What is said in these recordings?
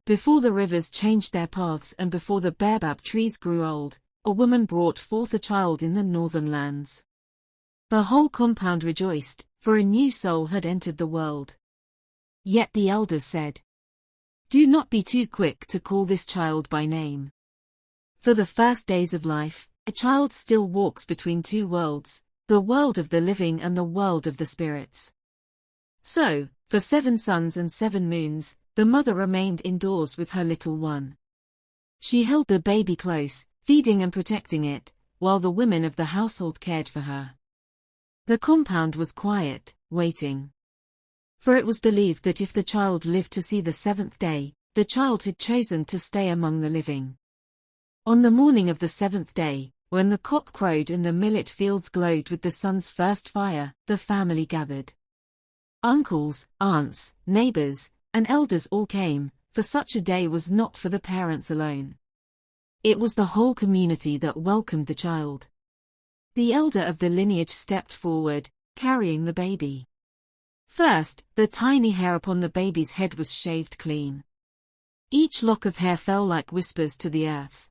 Before the rivers changed their paths and before the baobab trees grew old, a woman brought forth a child in the northern lands. The whole compound rejoiced, for a new soul had entered the world. Yet the elders said, "Do not be too quick to call this child by name. For the first days of life, a child still walks between two worlds, the world of the living and the world of the spirits." So, for 7 suns and 7 moons, the mother remained indoors with her little one. She held the baby close, feeding and protecting it, while the women of the household cared for her. The compound was quiet, waiting. For it was believed that if the child lived to see the 7th day, the child had chosen to stay among the living. On the morning of the 7th day, when the cock crowed and the millet fields glowed with the sun's first fire, the family gathered. Uncles, aunts, neighbors, and elders all came, for such a day was not for the parents alone. It was the whole community that welcomed the child. The elder of the lineage stepped forward, carrying the baby. First, the tiny hair upon the baby's head was shaved clean. Each lock of hair fell like whispers to the earth.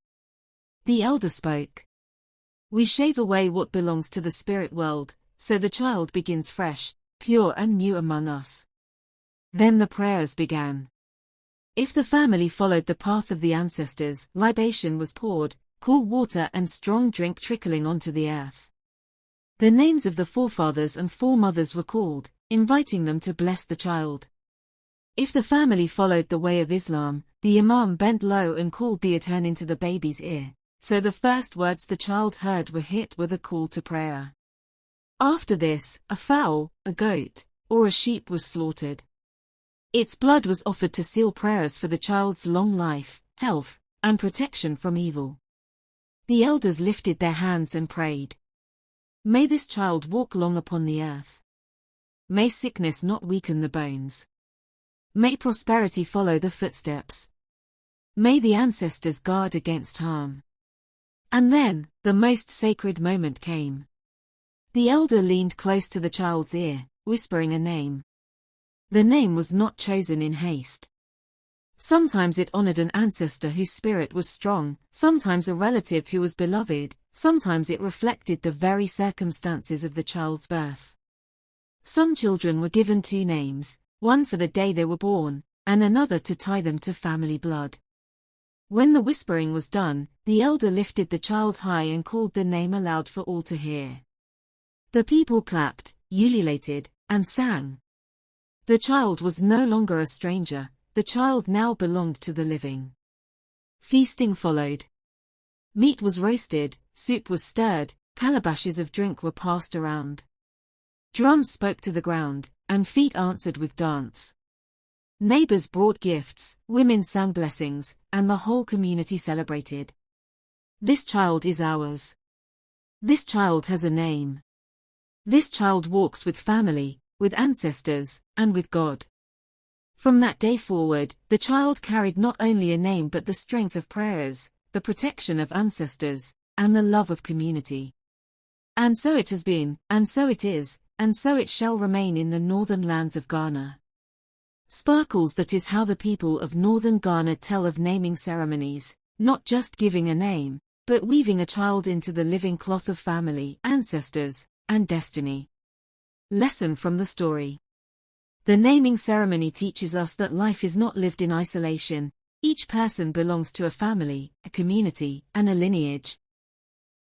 The elder spoke. "We shave away what belongs to the spirit world, so the child begins fresh, pure and new among us." Then the prayers began. If the family followed the path of the ancestors, libation was poured, cool water and strong drink trickling onto the earth. The names of the forefathers and foremothers were called, inviting them to bless the child. If the family followed the way of Islam, the imam bent low and called the Eternal into the baby's ear, so the first words the child heard were hit with a call to prayer. After this, a fowl, a goat, or a sheep was slaughtered. Its blood was offered to seal prayers for the child's long life, health, and protection from evil. The elders lifted their hands and prayed. May this child walk long upon the earth. May sickness not weaken the bones. May prosperity follow the footsteps. May the ancestors guard against harm. And then, the most sacred moment came. The elder leaned close to the child's ear, whispering a name. The name was not chosen in haste. Sometimes it honored an ancestor whose spirit was strong, sometimes a relative who was beloved, sometimes it reflected the very circumstances of the child's birth. Some children were given 2 names, one for the day they were born, and another to tie them to family blood. When the whispering was done, the elder lifted the child high and called the name aloud for all to hear. The people clapped, ululated, and sang. The child was no longer a stranger, the child now belonged to the living. Feasting followed. Meat was roasted, soup was stirred, calabashes of drink were passed around. Drums spoke to the ground, and feet answered with dance. Neighbors brought gifts, women sang blessings, and the whole community celebrated. This child is ours. This child has a name. This child walks with family, with ancestors, and with God. From that day forward, the child carried not only a name but the strength of prayers, the protection of ancestors, and the love of community. And so it has been, and so it is, and so it shall remain in the northern lands of Ghana. Sparkles, that is how the people of northern Ghana tell of naming ceremonies, not just giving a name, but weaving a child into the living cloth of family, ancestors, and destiny. Lesson from the story. The naming ceremony teaches us that life is not lived in isolation. Each person belongs to a family, a community, and a lineage.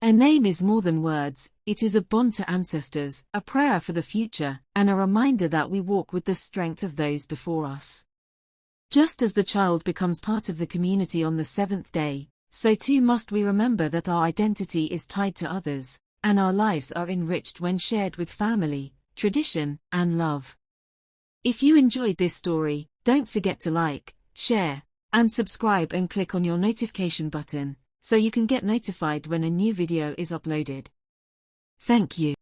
A name is more than words, it is a bond to ancestors, a prayer for the future, and a reminder that we walk with the strength of those before us. Just as the child becomes part of the community on the 7th day, so too must we remember that our identity is tied to others, and our lives are enriched when shared with family, tradition, and love. If you enjoyed this story, don't forget to like, share, and subscribe and click on your notification button, so you can get notified when a new video is uploaded. Thank you.